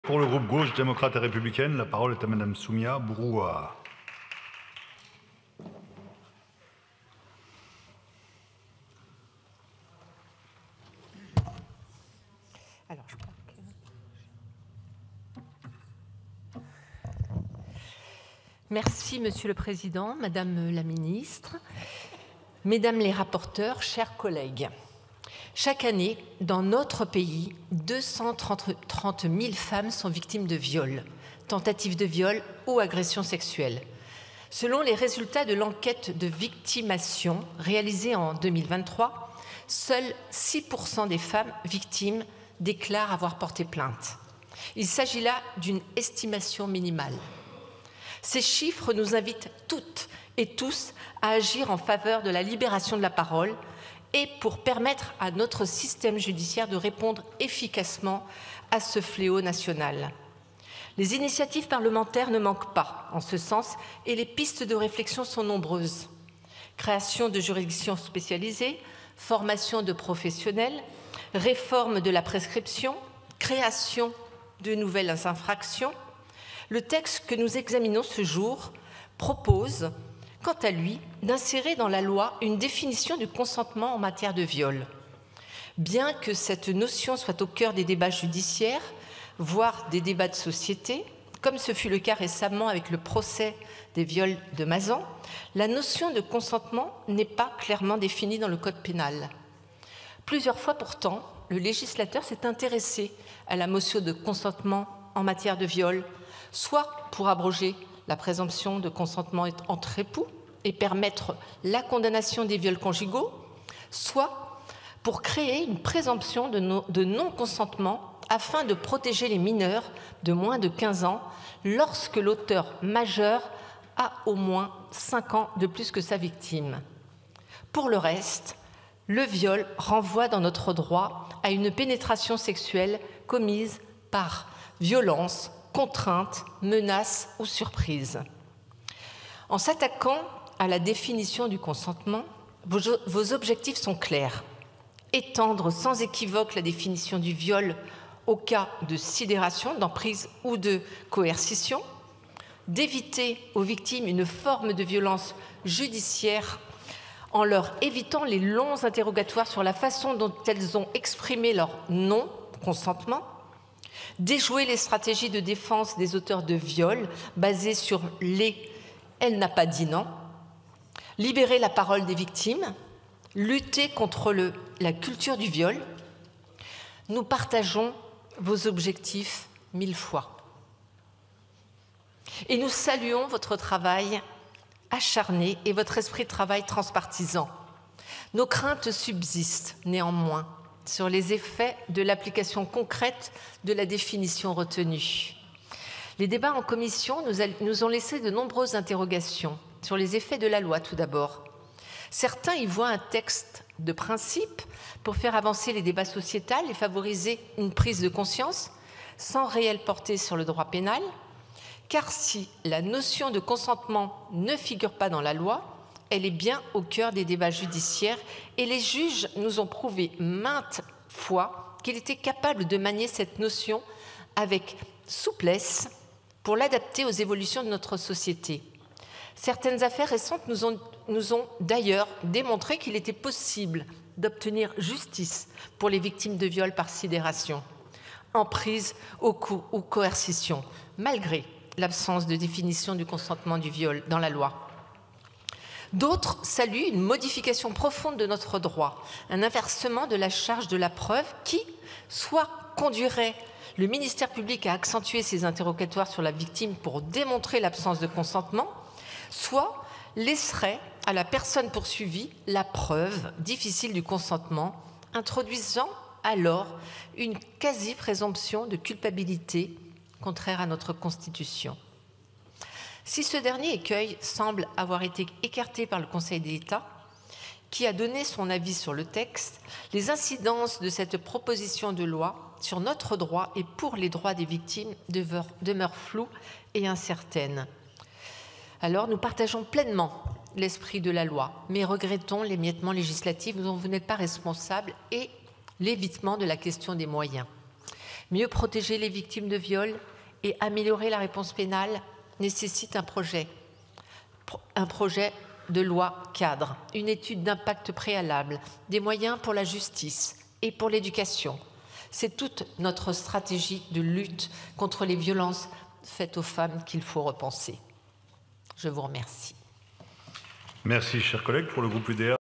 Pour le groupe Gauche démocrate et républicaine, la parole est à Madame Soumia Bourouah. Alors, je crois que... Merci, Monsieur le Président, Madame la Ministre, Mesdames les rapporteurs, chers collègues. Chaque année, dans notre pays, 230 000 femmes sont victimes de viols, tentatives de viol ou agressions sexuelles. Selon les résultats de l'enquête de victimation réalisée en 2023, seuls 6% des femmes victimes déclarent avoir porté plainte. Il s'agit là d'une estimation minimale. Ces chiffres nous invitent toutes et tous à agir en faveur de la libération de la parole et pour permettre à notre système judiciaire de répondre efficacement à ce fléau national. Les initiatives parlementaires ne manquent pas en ce sens et les pistes de réflexion sont nombreuses. Création de juridictions spécialisées, formation de professionnels, réforme de la prescription, création de nouvelles infractions. Le texte que nous examinons ce jour propose, quant à lui, d'insérer dans la loi une définition du consentement en matière de viol. Bien que cette notion soit au cœur des débats judiciaires, voire des débats de société, comme ce fut le cas récemment avec le procès des viols de Mazan, la notion de consentement n'est pas clairement définie dans le Code pénal. Plusieurs fois pourtant, le législateur s'est intéressé à la notion de consentement en matière de viol, soit pour abroger la présomption de consentement entre époux et permettre la condamnation des viols conjugaux, soit pour créer une présomption de non-consentement afin de protéger les mineurs de moins de 15 ans lorsque l'auteur majeur a au moins 5 ans de plus que sa victime. Pour le reste, le viol renvoie dans notre droit à une pénétration sexuelle commise par violence, contrainte, menace ou surprise. En s'attaquant à la définition du consentement, vos objectifs sont clairs. Étendre sans équivoque la définition du viol au cas de sidération, d'emprise ou de coercition, d'éviter aux victimes une forme de violence judiciaire en leur évitant les longs interrogatoires sur la façon dont elles ont exprimé leur non-consentement, déjouer les stratégies de défense des auteurs de viol basées sur les « elle n'a pas dit non », libérer la parole des victimes, lutter contre la culture du viol. Nous partageons vos objectifs 1000 fois. Et nous saluons votre travail acharné et votre esprit de travail transpartisan. Nos craintes subsistent néanmoins sur les effets de l'application concrète de la définition retenue. Les débats en commission nous ont laissé de nombreuses interrogations sur les effets de la loi tout d'abord. Certains y voient un texte de principe pour faire avancer les débats sociétals et favoriser une prise de conscience sans réelle portée sur le droit pénal, car si la notion de consentement ne figure pas dans la loi, elle est bien au cœur des débats judiciaires et les juges nous ont prouvé maintes fois qu'ils étaient capables de manier cette notion avec souplesse pour l'adapter aux évolutions de notre société. Certaines affaires récentes nous ont d'ailleurs démontré qu'il était possible d'obtenir justice pour les victimes de viols par sidération, emprise ou coercition, malgré l'absence de définition du consentement du viol dans la loi. D'autres saluent une modification profonde de notre droit, un inversement de la charge de la preuve qui, soit conduirait le ministère public à accentuer ses interrogatoires sur la victime pour démontrer l'absence de consentement, soit laisserait à la personne poursuivie la preuve difficile du consentement, introduisant alors une quasi-présomption de culpabilité contraire à notre Constitution. Si ce dernier écueil semble avoir été écarté par le Conseil d'État, qui a donné son avis sur le texte, les incidences de cette proposition de loi sur notre droit et pour les droits des victimes demeurent floues et incertaines. Alors, nous partageons pleinement l'esprit de la loi, mais regrettons l'émiettement législatif dont vous n'êtes pas responsable et l'évitement de la question des moyens. Mieux protéger les victimes de viol et améliorer la réponse pénale nécessite un projet de loi cadre, une étude d'impact préalable, des moyens pour la justice et pour l'éducation. C'est toute notre stratégie de lutte contre les violences faites aux femmes qu'il faut repenser. Je vous remercie. Merci, chers collègues. Pour le groupe UDR.